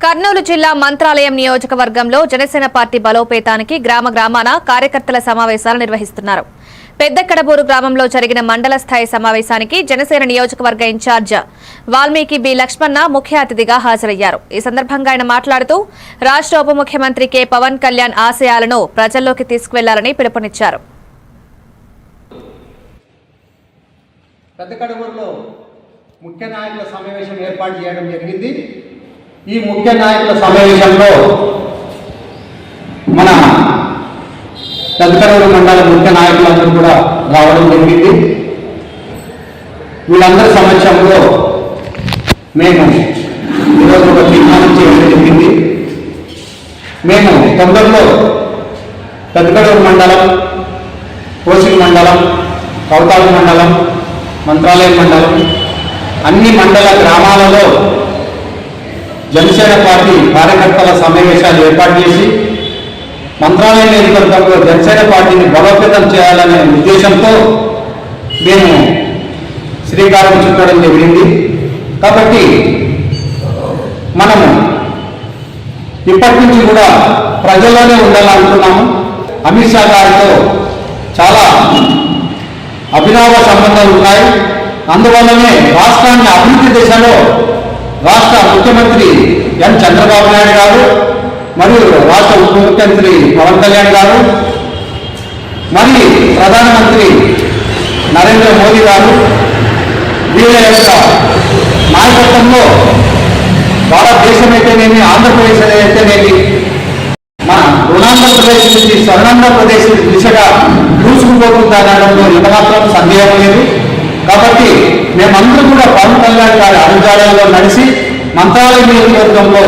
కర్నూలు జిల్లా మంత్రాలయం నియోజకవర్గంలో జనసేన పార్టీ బలోపేతానికి గ్రామాన కార్యకర్తల సమావేశాలు నిర్వహిస్తున్నారు. పెద్దకడబూరు గ్రామంలో జరిగిన మండల స్థాయి సమావేశానికి జనసేన నియోజకవర్గ ఇన్ఛార్జ్ వాల్మీకి బి లక్ష్మణ ముఖ్య అతిథిగా హాజరయ్యారు. ఈ సందర్భంగా ఆయన మాట్లాడుతూ రాష్ట్ర ఉప ముఖ్యమంత్రి కె పవన్ కళ్యాణ్ ఆశయాలను ప్రజల్లోకి తీసుకువెళ్లాలని పిలుపునిచ్చారు. పెద్దకడబూరులో ముఖ్య నాయకుల సమావేశం ఏర్పాటు చేయడం జరిగింది. ఈ ముఖ్య నాయకుల సమావేశంలో మన పెద్దకడబూరు మండల ముఖ్య నాయకులందరూ కూడా రావడం జరిగింది. వీళ్ళందరి సమక్షంలో మేము ఈరోజు ఒక తీర్మానం చేయడం జరిగింది. మేము తొందరలో పెద్దకడబూరు మండలం, కోసిల్ మండలం, కౌతాలు మండలం, మంత్రాలయం మండలం అన్ని మండల గ్రామాలలో జనసేన పార్టీ కార్యకర్తల సమావేశాలు ఏర్పాటు చేసి మంత్రాలయం నియోజకవర్గంలో జనసేన పార్టీని బలోపేతం చేయాలనే ఉద్దేశంతో మేము శ్రీకారం చుట్టడం జరిగింది. కాబట్టి మనము ఇప్పటి నుంచి కూడా ప్రజల్లోనే ఉండాలనుకున్నాము. అమిత్ షా గారితో చాలా అభినవ సంబంధాలు ఉన్నాయి. అందువల్లనే రాష్ట్రాన్ని అభివృద్ధి దిశలో రాష్ట్ర ముఖ్యమంత్రి ఎన్ చంద్రబాబు నాయుడు గారు మరియు రాష్ట్ర ఉప ముఖ్యమంత్రి పవన్ కళ్యాణ్ గారు మరియు ప్రధానమంత్రి నరేంద్ర మోదీ గారు వీళ్ళ యొక్క నాయకత్వంలో భారతదేశం అయితేనేమి, ఆంధ్రప్రదేశ్ అయితేనేమి మన రుణాంధ్రప్రదేశ్ నుంచి స్వర్ణాంధ్రప్రదేశ్ దిశగా దూసుకుపోతుందనడంలో ఎంతమాత్రం సందేహం లేదు. కాబట్టి మేమందరూ కూడా పవన్ కళ్యాణ్ గారి అడుగుజాడల్లో నడిచి మంత్రాలయం నియోజకవర్గంలో